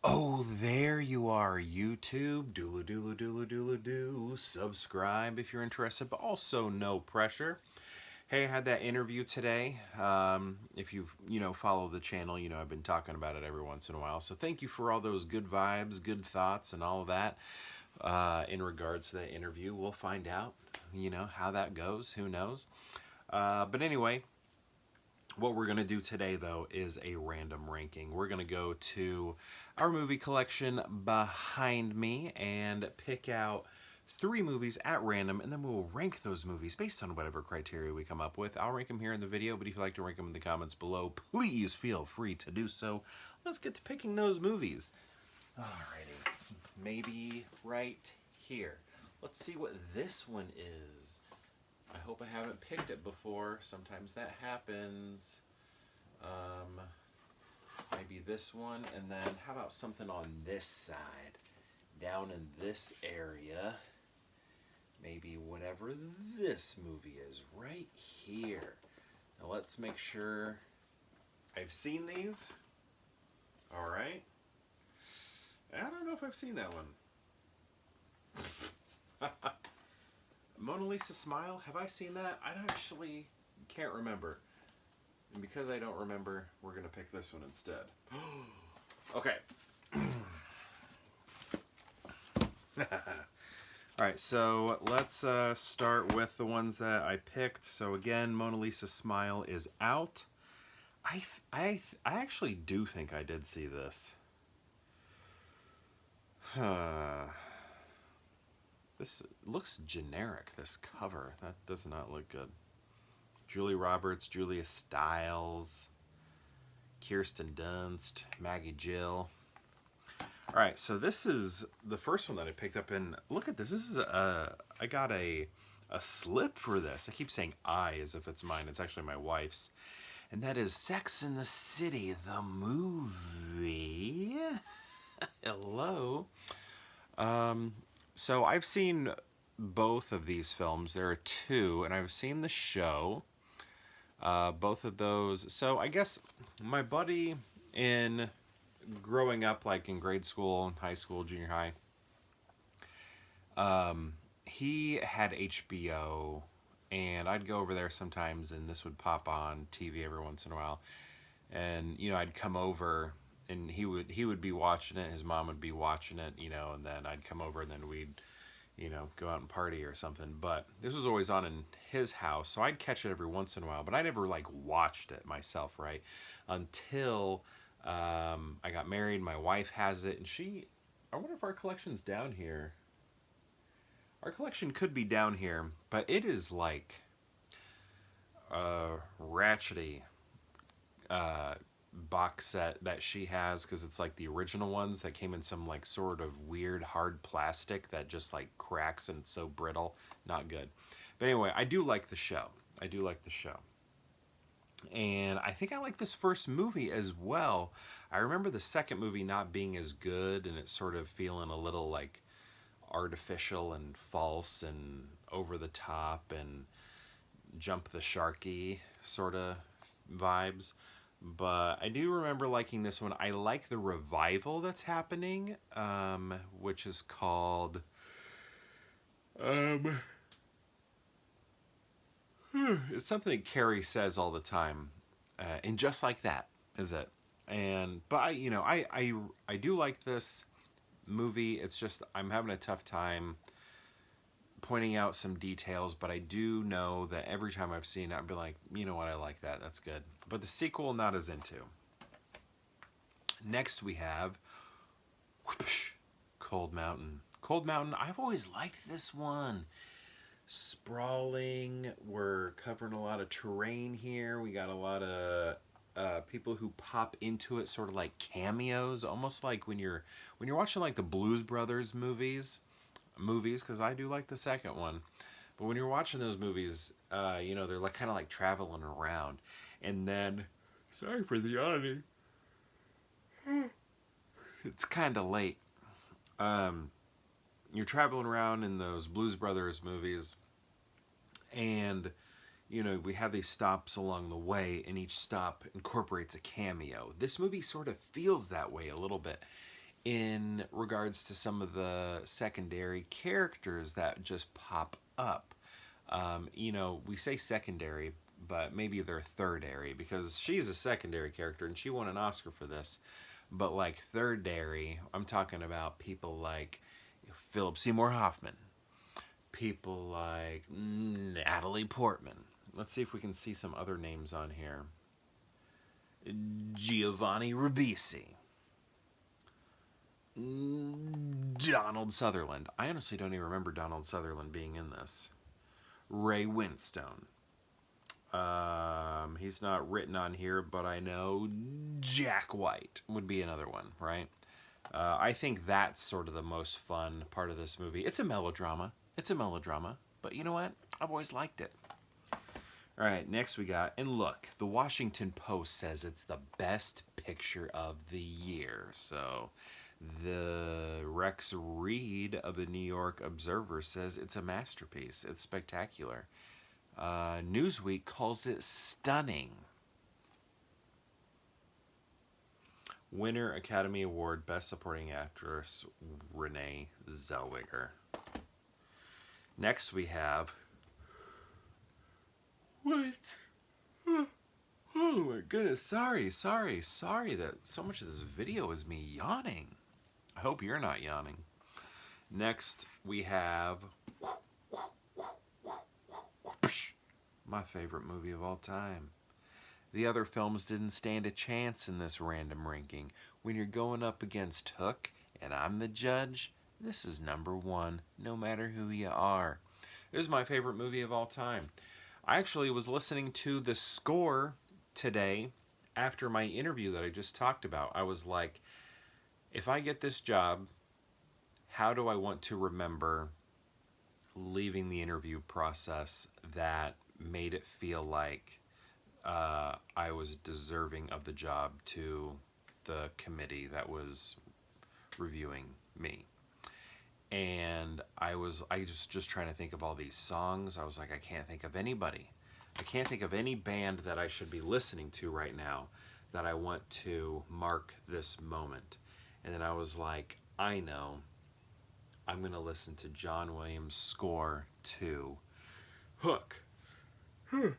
Oh, there you are, YouTube. Doodle doodle doodle doodle doo. Subscribe if you're interested, but also no pressure. Hey, I had that interview today. If you follow the channel, I've been talking about it every once in a while. So thank you for all those good vibes, good thoughts, and all of that. In regards to that interview, we'll find out, how that goes. Who knows? But anyway, what we're going to do today, though, is a random ranking. We're going to go to our movie collection behind me and pick out 3 movies at random, and then we'll rank those movies based on whatever criteria we come up with. I'll rank them here in the video, but if you'd like to rank them in the comments below, please feel free to do so. Let's get to picking those movies. Alrighty, maybe right here. Let's see what this one is. I hope I haven't picked it before. Sometimes that happens. Maybe this one, and then how about something on this side? Down in this area. Maybe whatever this movie is, right here. Now let's make sure I've seen these. Alright. I don't know if I've seen that one. Mona Lisa Smile, have I seen that? I actually can't remember. And because I don't remember, we're going to pick this one instead. Okay. Alright, so let's start with the ones that I picked. So again, Mona Lisa Smile is out. I actually do think I did see this. This looks generic, this cover. That does not look good. Julie Roberts, Julia Stiles, Kirsten Dunst, Maggie Jill. Alright, so this is the first one that I picked up, and look at this. This is I got a slip for this. I keep saying I as if it's mine. It's actually my wife's. And that is Sex and the City, the movie. Hello. So I've seen both of these films. There are 2, and I've seen the show. Both of those. So I guess my buddy in growing up, like in grade school, high school, junior high, he had HBO, and I'd go over there sometimes, and this would pop on TV every once in a while. And I'd come over, and he would be watching it. His mom would be watching it, and then I'd come over, and then we'd go out and party or something. But this was always on in his house, so I'd catch it every once in a while. But I never like watched it myself, right? Until I got married. My wife has it, and I wonder if our collection's down here. Our collection could be down here, but it is like ratchety box set that she has, because it's like the original ones that came in some like sort of weird hard plastic that just like cracks and it's so brittle. Not good. But anyway, I do like the show. I do like the show. And I think I like this first movie as well. I remember the second movie not being as good, and it's sort of feeling a little like artificial and false and over the top and jump the sharky sort of vibes. But I do remember liking this one. I like the revival that's happening, which is called it's something that Carrie says all the time, and just like that is it. But I do like this movie. It's just I'm having a tough time pointing out some details, but I do know that every time I've seen it, I'd be like, you know what, I like that. That's good. But the sequel, not as into. Next we have whoosh, Cold Mountain. Cold Mountain, I've always liked this one. Sprawling, we're covering a lot of terrain here. We got a lot of people who pop into it, sort of like cameos, almost like when you're watching like the Blues Brothers movies, because I do like the second one. But when you're watching those movies, they're like kind of like traveling around, and then, sorry for the yawning, it's kind of late. You're traveling around in those Blues Brothers movies, and we have these stops along the way, and each stop incorporates a cameo. This movie sort of feels that way a little bit. in regards to some of the secondary characters that just pop up. You know, we say secondary, but maybe they're thirdary because she's a secondary character and she won an Oscar for this. But like thirdary, I'm talking about people like Philip Seymour Hoffman, people like Natalie Portman. Let's see if we can see some other names on here. Giovanni Ribisi. Donald Sutherland. I honestly don't even remember Donald Sutherland being in this. Ray Winstone. He's not written on here, but I know Jack White would be another one, right? I think that's sort of the most fun part of this movie. It's a melodrama. It's a melodrama. But you know what? I've always liked it. All right, next we got, and look, the Washington Post says it's the best picture of the year. So the Rex Reed of the New York Observer says it's a masterpiece. It's spectacular. Newsweek calls it stunning. Winner Academy Award Best Supporting Actress Renée Zellweger. Next we have... What? Oh my goodness, sorry that so much of this video is me yawning. I hope you're not yawning. Next we have my favorite movie of all time. The other films didn't stand a chance in this random ranking. When you're going up against Hook and I'm the judge, this is number one, no matter who you are. This is my favorite movie of all time. I actually was listening to the score today after my interview that I just talked about. I was like, if I get this job, how do I want to remember leaving the interview process that made it feel like I was deserving of the job to the committee that was reviewing me? And I was just trying to think of all these songs. I was like, I can't think of anybody. I can't think of any band that I should be listening to right now that I want to mark this moment. And then I was like, I know. I'm going to listen to John Williams' score to Hook. But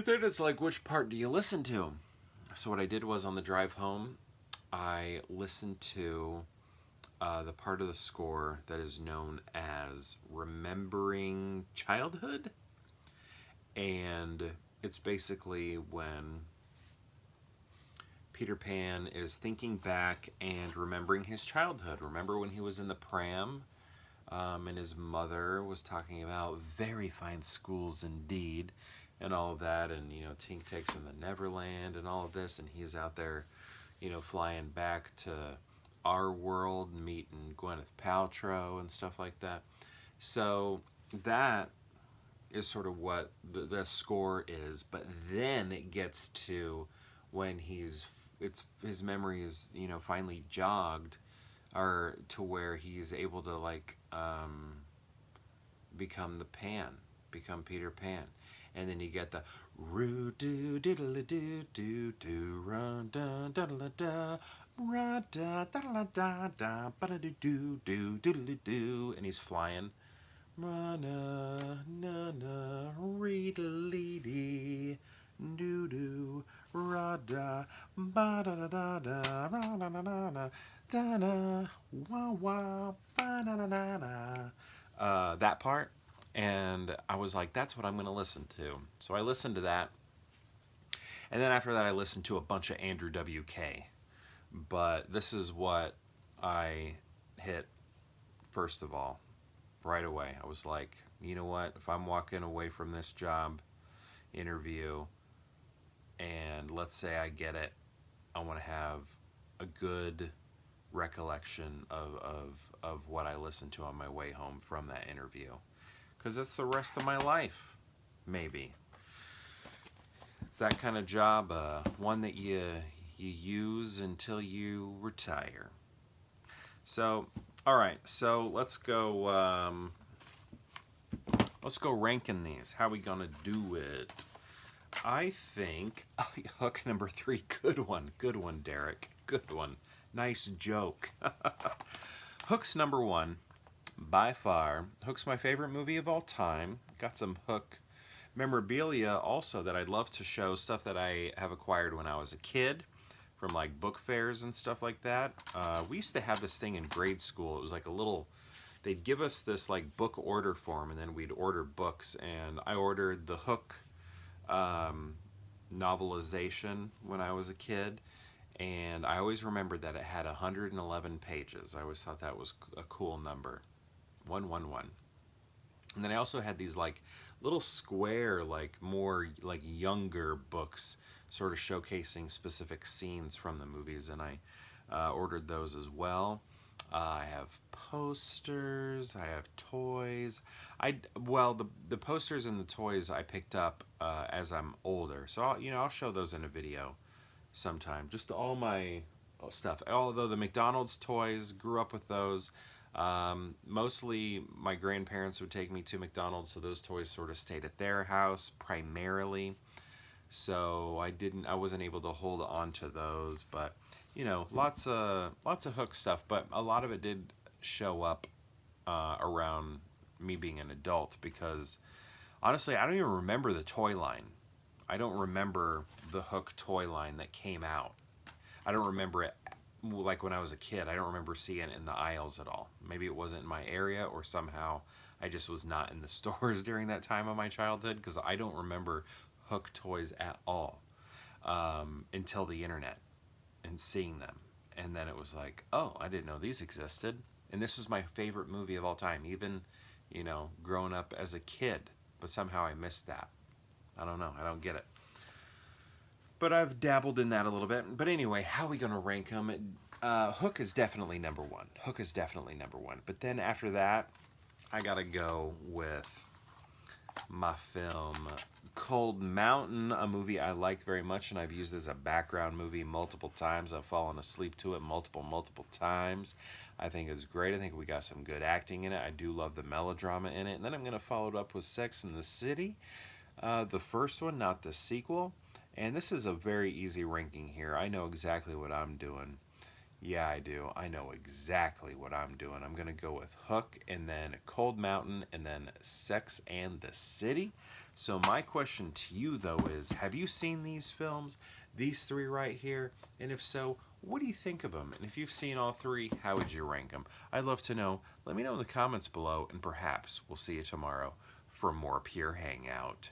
then it's like, which part do you listen to? So what I did was on the drive home, I listened to the part of the score that is known as Remembering Childhood. And it's basically when Peter Pan is thinking back and remembering his childhood. Remember when he was in the pram and his mother was talking about very fine schools indeed and all of that. And, you know, Tink takes him to Neverland and all of this. And he's out there, you know, flying back to our world, meeting Gwyneth Paltrow and stuff like that. So that is sort of what the score is. But then it gets to when his memory is, you know, finally jogged, or to where he's able to like become Peter Pan. And then you get the roo doo diddle doo doo doo run da da da da ra da da da da ba da doo doo diddle doo, and he's flying. Na na na na reedly dee doo doo ra da ba da da da da ra da da da da da da wah wah ba da da da da. That part. And I was like, that's what I'm going to listen to. So I listened to that. And then after that, I listened to a bunch of Andrew W.K. But this is what I hit first of all, right away. I was like, you know what? If I'm walking away from this job interview and let's say I get it, I want to have a good recollection of what I listened to on my way home from that interview. Because it's the rest of my life, maybe. It's that kind of job, one that you use until you retire. So, all right. So let's go ranking these. How we gonna do it? I think hook number three. Good one, Derek. Good one. Nice joke. Hook's number one, by far. Hook's my favorite movie of all time. Got some Hook memorabilia also that I'd love to show, stuff that I have acquired when I was a kid from like book fairs and stuff like that. We used to have this thing in grade school. It was like a little, they'd give us this like book order form, and then we'd order books, and I ordered the Hook um, novelization when I was a kid, and I always remembered that it had 111 pages. I always thought that was a cool number. 111. And then I also had these like little square, like more like younger books, sort of showcasing specific scenes from the movies, and I ordered those as well. I have posters. I have toys. The posters and the toys I picked up as I'm older, so I'll show those in a video sometime. Just all my stuff. Although the McDonald's toys, grew up with those. Mostly my grandparents would take me to McDonald's, so those toys sort of stayed at their house primarily. So I wasn't able to hold on to those, but lots of Hook stuff. But a lot of it did show up around me being an adult, because honestly, I don't even remember the toy line. I don't remember the Hook toy line that came out. I don't remember it like when I was a kid. I don't remember seeing it in the aisles at all. Maybe it wasn't in my area, or somehow I just was not in the stores during that time of my childhood, because I don't remember Hook toys at all until the internet and seeing them. And then it was like, oh, I didn't know these existed. And this was my favorite movie of all time, even, growing up as a kid. But somehow I missed that. I don't know. I don't get it. But I've dabbled in that a little bit. But anyway, how are we going to rank them? Hook is definitely number one. Hook is definitely number one. But then after that, I got to go with my film Cold Mountain, a movie I like very much, and I've used as a background movie multiple times. I've fallen asleep to it multiple times. I think it's great. I think we got some good acting in it. I do love the melodrama in it. And then I'm going to follow it up with Sex and the City, the first one, not the sequel. And this is a very easy ranking here. I know exactly what I'm doing. Yeah, I do. I know exactly what I'm doing. I'm going to go with Hook, and then Cold Mountain, and then Sex and the City. So my question to you, though, is, have you seen these films, these three right here? And if so, what do you think of them? And if you've seen all three, how would you rank them? I'd love to know. Let me know in the comments below, and perhaps we'll see you tomorrow for more Pure Hangout.